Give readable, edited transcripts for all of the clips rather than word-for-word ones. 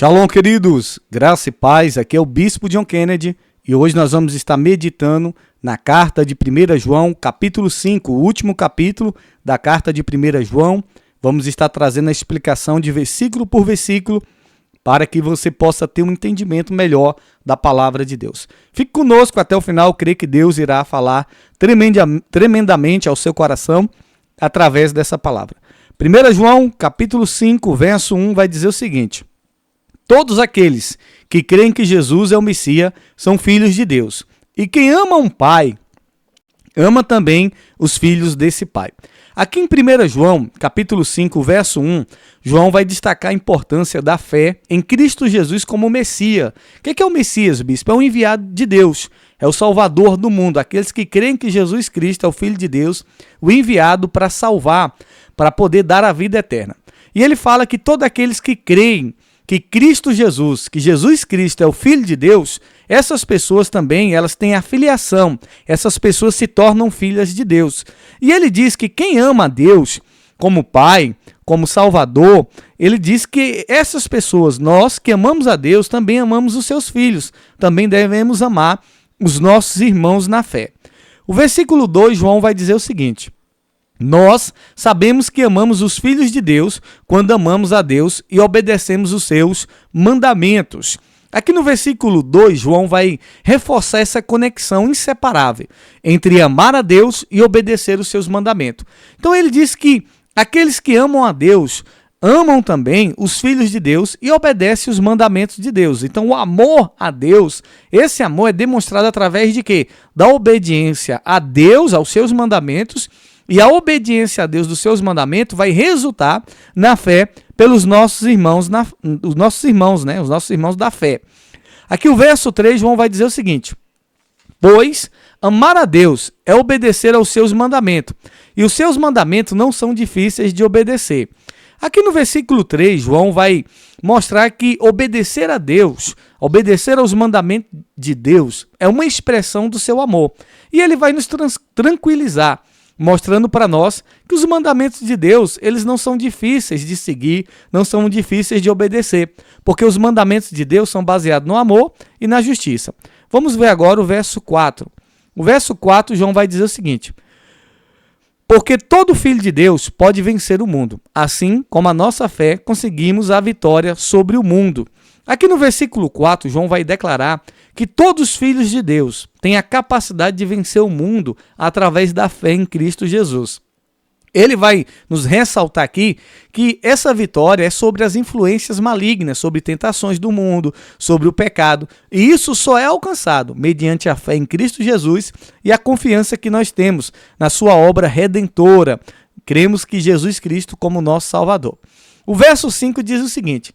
Shalom, queridos, graça e paz, aqui é o Bispo John Kennedy e hoje nós vamos estar meditando na carta de 1 João, capítulo 5, o último capítulo da carta de 1 João. Vamos estar trazendo a explicação de versículo por versículo para que você possa ter um entendimento melhor da palavra de Deus. Fique conosco até o final, creio que Deus irá falar tremendamente ao seu coração através dessa palavra. 1 João, capítulo 5, verso 1, vai dizer o seguinte: todos aqueles que creem que Jesus é o Messias são filhos de Deus. E quem ama um pai, ama também os filhos desse pai. Aqui em 1 João, capítulo 5, verso 1, João vai destacar a importância da fé em Cristo Jesus como Messias. O que é o Messias, bispo? É o enviado de Deus, é o Salvador do mundo. Aqueles que creem que Jesus Cristo é o Filho de Deus, o enviado para salvar, para poder dar a vida eterna. E ele fala que todos aqueles que creem que Cristo Jesus, que Jesus Cristo é o Filho de Deus, essas pessoas também, elas têm a filiação, essas pessoas se tornam filhas de Deus. E ele diz que quem ama a Deus como Pai, como Salvador, ele diz que essas pessoas, nós que amamos a Deus, também amamos os seus filhos, também devemos amar os nossos irmãos na fé. O versículo 2, João vai dizer o seguinte: nós sabemos que amamos os filhos de Deus quando amamos a Deus e obedecemos os seus mandamentos. Aqui no versículo 2, João vai reforçar essa conexão inseparável entre amar a Deus e obedecer os seus mandamentos. Então ele diz que aqueles que amam a Deus amam também os filhos de Deus e obedecem os mandamentos de Deus. Então o amor a Deus, esse amor é demonstrado através de quê? Da obediência a Deus, aos seus mandamentos. E a obediência a Deus dos seus mandamentos vai resultar na fé pelos nossos irmãos, os nossos irmãos da fé. Aqui o verso 3, João vai dizer o seguinte: pois amar a Deus é obedecer aos seus mandamentos, e os seus mandamentos não são difíceis de obedecer. Aqui no versículo 3, João vai mostrar que obedecer a Deus, obedecer aos mandamentos de Deus, é uma expressão do seu amor. E ele vai nos tranquilizar, mostrando para nós que os mandamentos de Deus, eles não são difíceis de seguir, não são difíceis de obedecer, porque os mandamentos de Deus são baseados no amor e na justiça. Vamos ver agora o verso 4. O verso 4, João vai dizer o seguinte: porque todo filho de Deus pode vencer o mundo, assim como a nossa fé conseguimos a vitória sobre o mundo. Aqui no versículo 4, João vai declarar que todos os filhos de Deus têm a capacidade de vencer o mundo através da fé em Cristo Jesus. Ele vai nos ressaltar aqui que essa vitória é sobre as influências malignas, sobre tentações do mundo, sobre o pecado. E isso só é alcançado mediante a fé em Cristo Jesus e a confiança que nós temos na sua obra redentora. Cremos que Jesus Cristo como nosso Salvador. O verso 5 diz o seguinte: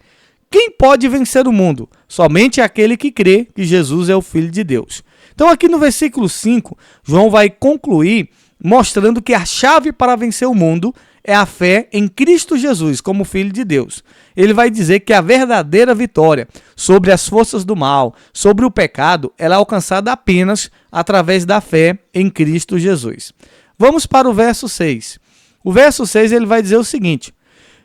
quem pode vencer o mundo? Somente aquele que crê que Jesus é o Filho de Deus. Então aqui no versículo 5, João vai concluir mostrando que a chave para vencer o mundo é a fé em Cristo Jesus como Filho de Deus. Ele vai dizer que a verdadeira vitória sobre as forças do mal, sobre o pecado, ela é alcançada apenas através da fé em Cristo Jesus. Vamos para o verso 6. O verso 6 ele vai dizer o seguinte: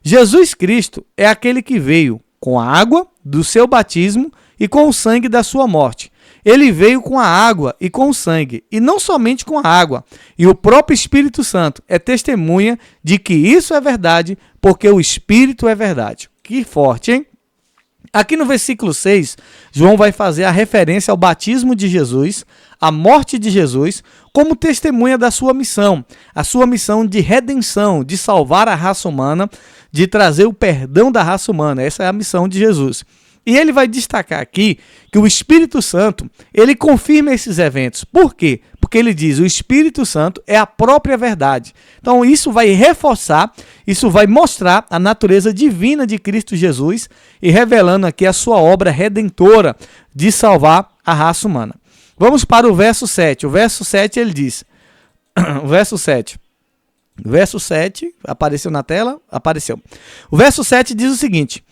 Jesus Cristo é aquele que veio com a água do seu batismo e com o sangue da sua morte. Ele veio com a água e com o sangue, e não somente com a água. E o próprio Espírito Santo é testemunha de que isso é verdade, porque o Espírito é verdade. Que forte, hein? Aqui no versículo 6, João vai fazer a referência ao batismo de Jesus, à morte de Jesus, como testemunha da sua missão, a sua missão de redenção, de salvar a raça humana, de trazer o perdão da raça humana. Essa é a missão de Jesus. E ele vai destacar aqui que o Espírito Santo, ele confirma esses eventos. Por quê? Porque ele diz, o Espírito Santo é a própria verdade. Então isso vai reforçar, isso vai mostrar a natureza divina de Cristo Jesus e revelando aqui a sua obra redentora de salvar a raça humana. Vamos para o verso 7. O verso 7 ele diz, o verso 7, apareceu na tela? Apareceu. O verso 7 diz o seguinte: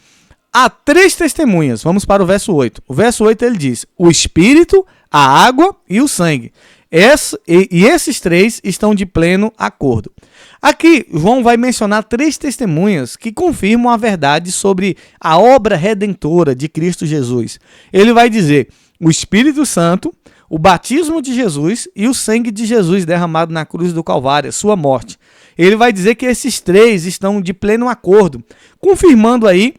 há 3 testemunhas. Vamos para o verso 8. O verso 8 ele diz: o Espírito, a água e o sangue. E esses 3 estão de pleno acordo. Aqui, João vai mencionar 3 testemunhas que confirmam a verdade sobre a obra redentora de Cristo Jesus. Ele vai dizer o Espírito Santo, o batismo de Jesus e o sangue de Jesus derramado na cruz do Calvário, a sua morte. Ele vai dizer que esses 3 estão de pleno acordo, confirmando aí,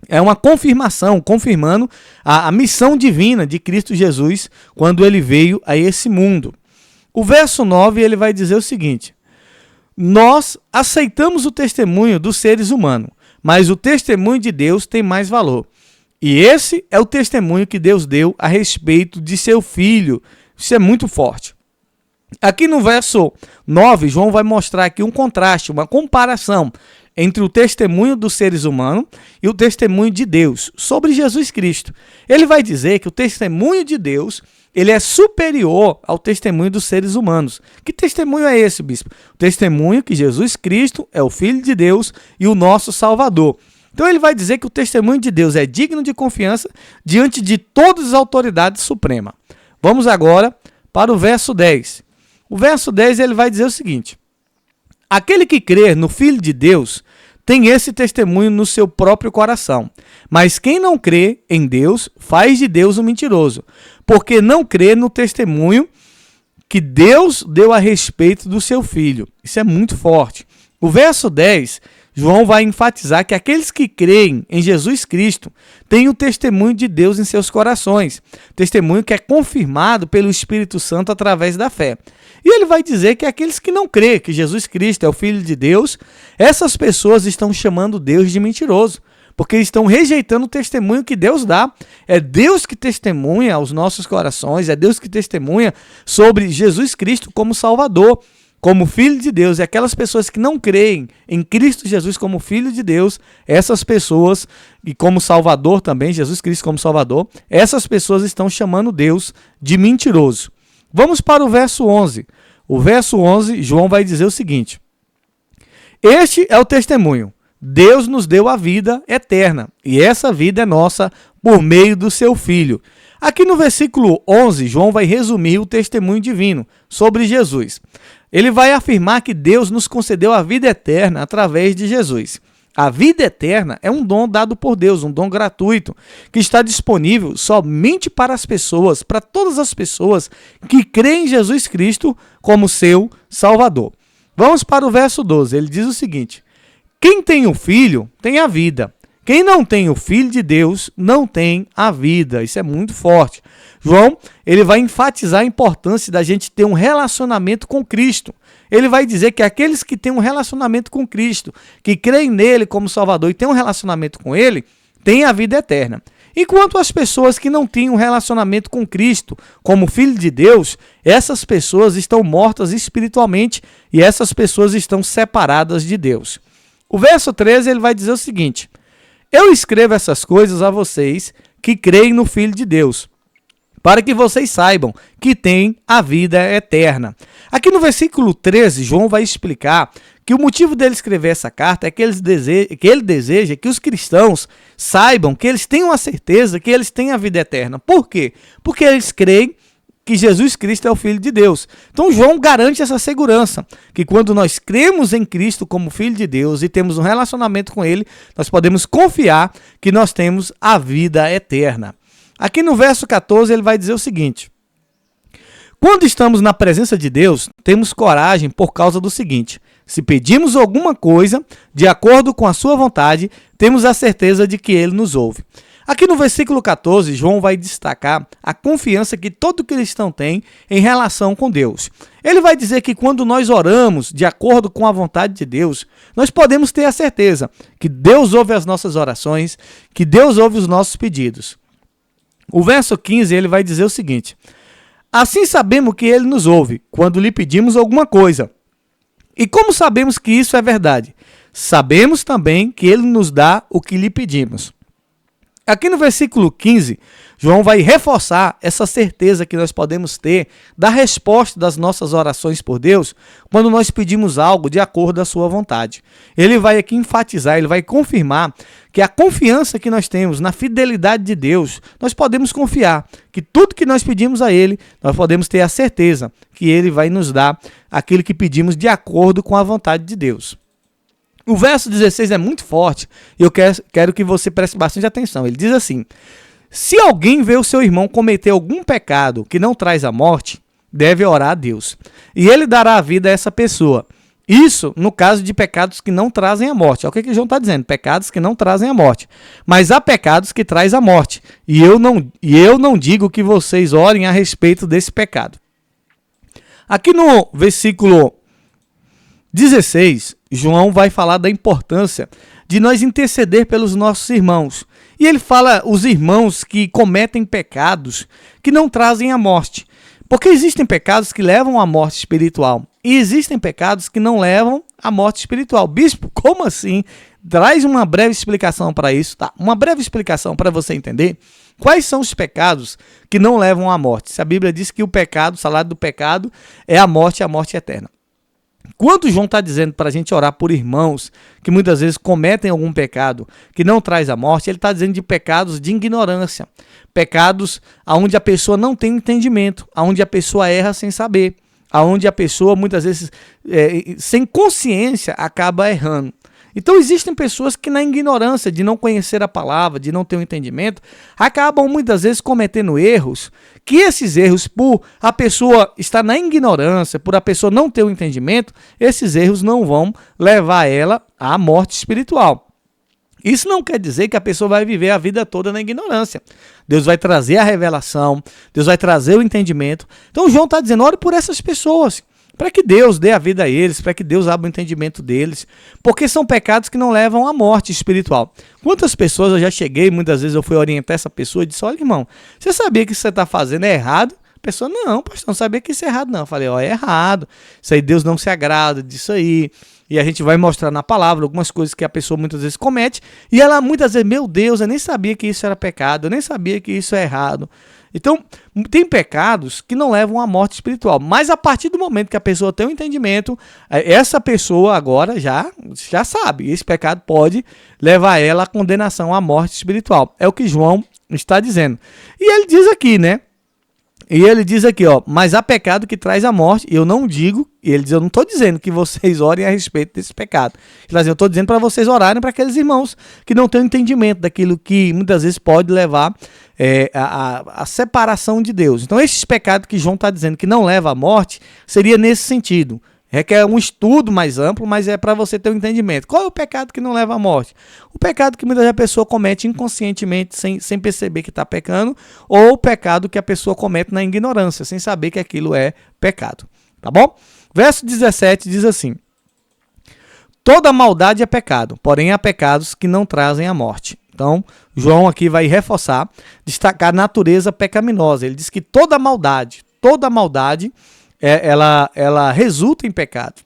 é uma confirmação, confirmando a missão divina de Cristo Jesus quando ele veio a esse mundo. O verso 9, ele vai dizer o seguinte: nós aceitamos o testemunho dos seres humanos, mas o testemunho de Deus tem mais valor. E esse é o testemunho que Deus deu a respeito de seu Filho. Isso é muito forte. Aqui no verso 9, João vai mostrar aqui um contraste, uma comparação entre o testemunho dos seres humanos e o testemunho de Deus sobre Jesus Cristo. Ele vai dizer que o testemunho de Deus ele é superior ao testemunho dos seres humanos. Que testemunho é esse, bispo? O testemunho que Jesus Cristo é o Filho de Deus e o nosso Salvador. Então ele vai dizer que o testemunho de Deus é digno de confiança diante de todas as autoridades supremas. Vamos agora para o verso 10. O verso 10 ele vai dizer o seguinte: aquele que crer no Filho de Deus tem esse testemunho no seu próprio coração. Mas quem não crê em Deus faz de Deus um mentiroso, porque não crê no testemunho que Deus deu a respeito do seu Filho. Isso é muito forte. O verso 10, João vai enfatizar que aqueles que creem em Jesus Cristo têm o testemunho de Deus em seus corações, testemunho que é confirmado pelo Espírito Santo através da fé. E ele vai dizer que aqueles que não creem que Jesus Cristo é o Filho de Deus, essas pessoas estão chamando Deus de mentiroso, porque estão rejeitando o testemunho que Deus dá. É Deus que testemunha aos nossos corações, é Deus que testemunha sobre Jesus Cristo como Salvador, como Filho de Deus. E aquelas pessoas que não creem em Cristo Jesus como Filho de Deus, essas pessoas, e como Salvador também, Jesus Cristo como Salvador, essas pessoas estão chamando Deus de mentiroso. Vamos para o verso 11. O verso 11, João vai dizer o seguinte: este é o testemunho. Deus nos deu a vida eterna, e essa vida é nossa por meio do seu Filho. Aqui no versículo 11, João vai resumir o testemunho divino sobre Jesus. Ele vai afirmar que Deus nos concedeu a vida eterna através de Jesus. A vida eterna é um dom dado por Deus, um dom gratuito, que está disponível somente para as pessoas, para todas as pessoas que creem em Jesus Cristo como seu Salvador. Vamos para o verso 12, ele diz o seguinte: quem tem o Filho tem a vida. Quem não tem o Filho de Deus não tem a vida. Isso é muito forte. João, ele vai enfatizar a importância da gente ter um relacionamento com Cristo. Ele vai dizer que aqueles que têm um relacionamento com Cristo, que creem nele como Salvador e têm um relacionamento com ele, têm a vida eterna. Enquanto as pessoas que não têm um relacionamento com Cristo como Filho de Deus, essas pessoas estão mortas espiritualmente e essas pessoas estão separadas de Deus. O verso 13 ele vai dizer o seguinte: eu escrevo essas coisas a vocês que creem no Filho de Deus, para que vocês saibam que têm a vida eterna. Aqui no versículo 13, João vai explicar que o motivo dele escrever essa carta é que ele deseja que os cristãos saibam, que eles tenham a certeza que eles têm a vida eterna. Por quê? Porque eles creem que Jesus Cristo é o Filho de Deus. Então João garante essa segurança, que quando nós cremos em Cristo como Filho de Deus e temos um relacionamento com Ele, nós podemos confiar que nós temos a vida eterna. Aqui no verso 14 ele vai dizer o seguinte: quando estamos na presença de Deus, temos coragem por causa do seguinte: se pedimos alguma coisa de acordo com a sua vontade, temos a certeza de que Ele nos ouve. Aqui no versículo 14, João vai destacar a confiança que todo cristão tem em relação com Deus. Ele vai dizer que quando nós oramos de acordo com a vontade de Deus, nós podemos ter a certeza que Deus ouve as nossas orações, que Deus ouve os nossos pedidos. O verso 15, ele vai dizer o seguinte: assim sabemos que Ele nos ouve quando lhe pedimos alguma coisa. E como sabemos que isso é verdade? Sabemos também que Ele nos dá o que lhe pedimos. Aqui no versículo 15, João vai reforçar essa certeza que nós podemos ter da resposta das nossas orações por Deus quando nós pedimos algo de acordo com a sua vontade. Ele vai aqui enfatizar, ele vai confirmar que a confiança que nós temos na fidelidade de Deus, nós podemos confiar que tudo que nós pedimos a Ele, nós podemos ter a certeza que Ele vai nos dar aquilo que pedimos de acordo com a vontade de Deus. O verso 16 é muito forte e eu quero que você preste bastante atenção. Ele diz assim: se alguém vê o seu irmão cometer algum pecado que não traz a morte, deve orar a Deus, e ele dará a vida a essa pessoa. Isso no caso de pecados que não trazem a morte. É o que João está dizendo, pecados que não trazem a morte. Mas há pecados que trazem a morte. E eu não digo que vocês orem a respeito desse pecado. Aqui no versículo 16, João vai falar da importância de nós interceder pelos nossos irmãos. E ele fala os irmãos que cometem pecados que não trazem a morte. Porque existem pecados que levam à morte espiritual. E existem pecados que não levam à morte espiritual. Bispo, como assim? Traz uma breve explicação para isso, tá? Uma breve explicação para você entender quais são os pecados que não levam à morte. Se a Bíblia diz que o pecado, o salário do pecado é a morte eterna. Quando João está dizendo para a gente orar por irmãos que muitas vezes cometem algum pecado que não traz a morte, ele está dizendo de pecados de ignorância, pecados onde a pessoa não tem entendimento, onde a pessoa erra sem saber, onde a pessoa muitas vezes, sem consciência, acaba errando. Então existem pessoas que na ignorância de não conhecer a palavra, de não ter um entendimento, acabam muitas vezes cometendo erros, que esses erros, por a pessoa estar na ignorância, por a pessoa não ter o entendimento, esses erros não vão levar ela à morte espiritual. Isso não quer dizer que a pessoa vai viver a vida toda na ignorância. Deus vai trazer a revelação, Deus vai trazer o entendimento. Então João está dizendo, ore por essas pessoas, para que Deus dê a vida a eles, para que Deus abra o entendimento deles, porque são pecados que não levam à morte espiritual. Quantas pessoas eu já cheguei, muitas vezes eu fui orientar essa pessoa e disse, olha irmão, você sabia que isso que você está fazendo é errado? A pessoa, não, pastor, não sabia que isso é errado não. Eu falei, é errado, isso aí Deus não se agrada disso aí. E a gente vai mostrar na palavra algumas coisas que a pessoa muitas vezes comete, e ela muitas vezes, meu Deus, eu nem sabia que isso era pecado, eu nem sabia que isso é errado. Então, tem pecados que não levam à morte espiritual, mas a partir do momento que a pessoa tem um entendimento, essa pessoa agora já sabe, esse pecado pode levar ela à condenação à morte espiritual. É o que João está dizendo. E ele diz aqui, né? E ele diz aqui, mas há pecado que traz a morte, e eu não digo, e ele diz, eu não estou dizendo que vocês orem a respeito desse pecado. Eu estou dizendo para vocês orarem para aqueles irmãos que não têm entendimento daquilo que muitas vezes pode levar a separação de Deus. Então, esses pecados que João está dizendo que não leva à morte, seria nesse sentido. Requer um estudo mais amplo, mas é para você ter um entendimento. Qual é o pecado que não leva à morte? O pecado que muitas vezes a pessoa comete inconscientemente, sem perceber que está pecando, ou o pecado que a pessoa comete na ignorância, sem saber que aquilo é pecado. Tá bom? Verso 17 diz assim: toda maldade é pecado, porém há pecados que não trazem a morte. Então, João aqui vai reforçar, destacar a natureza pecaminosa. Ele diz que toda maldade, ela resulta em pecado.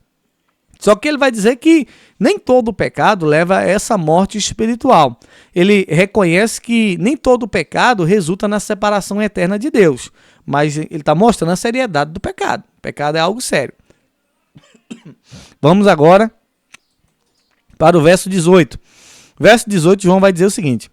Só que ele vai dizer que nem todo pecado leva a essa morte espiritual. Ele reconhece que nem todo pecado resulta na separação eterna de Deus. Mas ele está mostrando a seriedade do pecado. O pecado é algo sério. Vamos agora para o verso 18. Verso 18, João vai dizer o seguinte: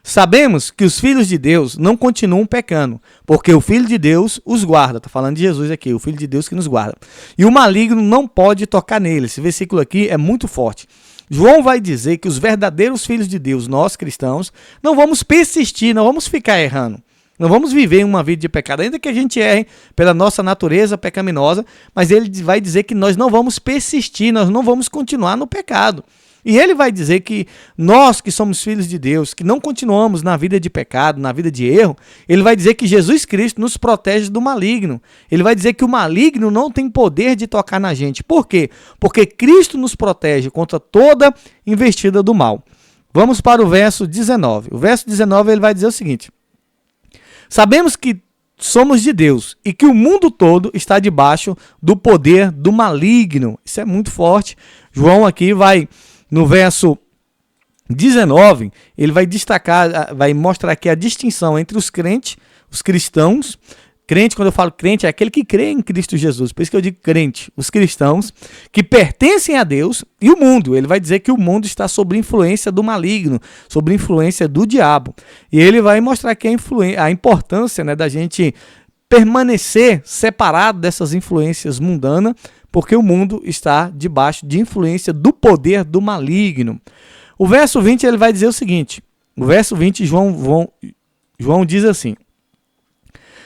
sabemos que os filhos de Deus não continuam pecando, porque o Filho de Deus os guarda. Está falando de Jesus aqui, o Filho de Deus que nos guarda. E o maligno não pode tocar nele. Esse versículo aqui é muito forte. João vai dizer que os verdadeiros filhos de Deus, nós cristãos, não vamos persistir, não vamos ficar errando. Não vamos viver uma vida de pecado, ainda que a gente erre pela nossa natureza pecaminosa, mas ele vai dizer que nós não vamos persistir, nós não vamos continuar no pecado. E ele vai dizer que nós que somos filhos de Deus, que não continuamos na vida de pecado, na vida de erro, ele vai dizer que Jesus Cristo nos protege do maligno. Ele vai dizer que o maligno não tem poder de tocar na gente. Por quê? Porque Cristo nos protege contra toda investida do mal. Vamos para o verso 19. O verso 19 ele vai dizer o seguinte: sabemos que somos de Deus e que o mundo todo está debaixo do poder do maligno. Isso é muito forte. João aqui vai, no verso 19, ele vai destacar, vai mostrar aqui a distinção entre os crentes, os cristãos. Crente, quando eu falo crente, é aquele que crê em Cristo Jesus. Por isso que eu digo crente. Os cristãos que pertencem a Deus e o mundo. Ele vai dizer que o mundo está sob influência do maligno, sob influência do diabo. E ele vai mostrar que a importância, né, da gente permanecer separado dessas influências mundanas, porque o mundo está debaixo de influência do poder do maligno. O verso 20 ele vai dizer o seguinte. O verso 20, João diz assim: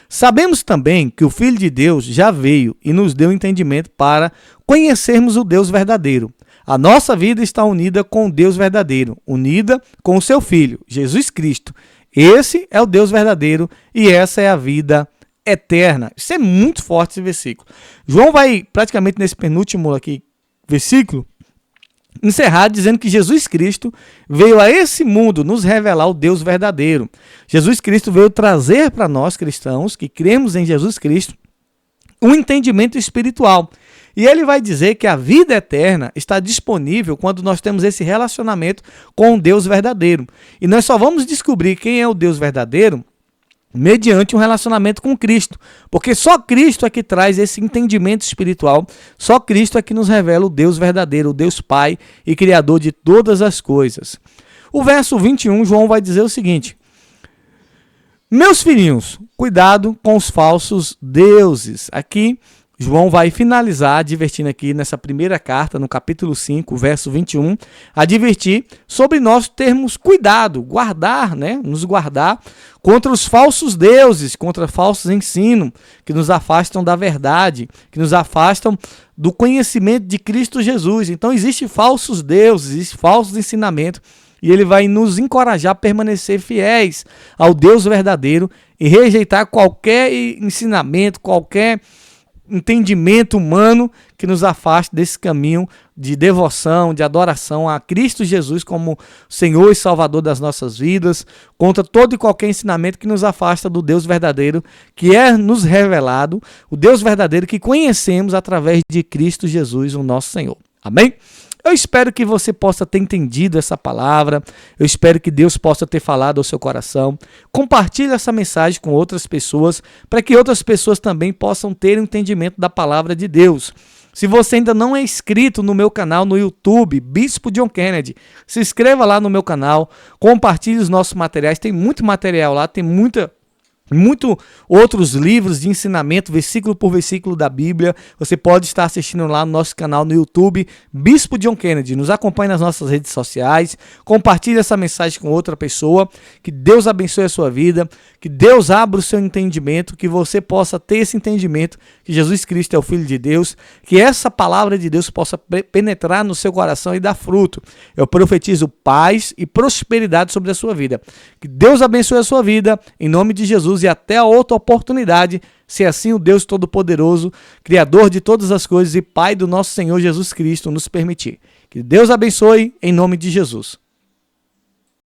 sabemos também que o Filho de Deus já veio e nos deu entendimento para conhecermos o Deus verdadeiro. A nossa vida está unida com o Deus verdadeiro, unida com o seu Filho, Jesus Cristo. Esse é o Deus verdadeiro e essa é a vida eterna. Isso é muito forte esse versículo. João vai, praticamente nesse penúltimo aqui, versículo, encerrar dizendo que Jesus Cristo veio a esse mundo nos revelar o Deus verdadeiro. Jesus Cristo veio trazer para nós cristãos que cremos em Jesus Cristo um entendimento espiritual. E ele vai dizer que a vida eterna está disponível quando nós temos esse relacionamento com o Deus verdadeiro. E nós só vamos descobrir quem é o Deus verdadeiro mediante um relacionamento com Cristo, porque só Cristo é que traz esse entendimento espiritual, só Cristo é que nos revela o Deus verdadeiro, o Deus Pai e Criador de todas as coisas. O verso 21, João vai dizer o seguinte: meus filhinhos, cuidado com os falsos deuses. Aqui João vai finalizar advertindo aqui nessa primeira carta, no capítulo 5, verso 21, advertir sobre nós termos cuidado, guardar, né, nos guardar contra os falsos deuses, contra falsos ensinos que nos afastam da verdade, que nos afastam do conhecimento de Cristo Jesus. Então existem falsos deuses, existem falsos ensinamentos, e ele vai nos encorajar a permanecer fiéis ao Deus verdadeiro e rejeitar qualquer ensinamento, qualquer entendimento humano que nos afaste desse caminho de devoção, de adoração a Cristo Jesus como Senhor e Salvador das nossas vidas, contra todo e qualquer ensinamento que nos afasta do Deus verdadeiro que é nos revelado, o Deus verdadeiro que conhecemos através de Cristo Jesus, o nosso Senhor. Amém? Eu espero que você possa ter entendido essa palavra, eu espero que Deus possa ter falado ao seu coração. Compartilhe essa mensagem com outras pessoas, para que outras pessoas também possam ter entendimento da palavra de Deus. Se você ainda não é inscrito no meu canal no YouTube, Bispo John Kennedy, se inscreva lá no meu canal, compartilhe os nossos materiais, tem muito material lá, tem muito outros livros de ensinamento, versículo por versículo da Bíblia. Você pode estar assistindo lá no nosso canal no YouTube, Bispo John Kennedy. Nos acompanhe nas nossas redes sociais, compartilhe essa mensagem com outra pessoa. Que Deus abençoe a sua vida, que Deus abra o seu entendimento, que você possa ter esse entendimento que Jesus Cristo é o Filho de Deus, que essa palavra de Deus possa penetrar no seu coração e dar fruto. Eu profetizo paz e prosperidade sobre a sua vida. Que Deus abençoe a sua vida, em nome de Jesus, e até a outra oportunidade, se assim o Deus Todo-Poderoso, Criador de todas as coisas e Pai do nosso Senhor Jesus Cristo nos permitir. Que Deus abençoe em nome de Jesus.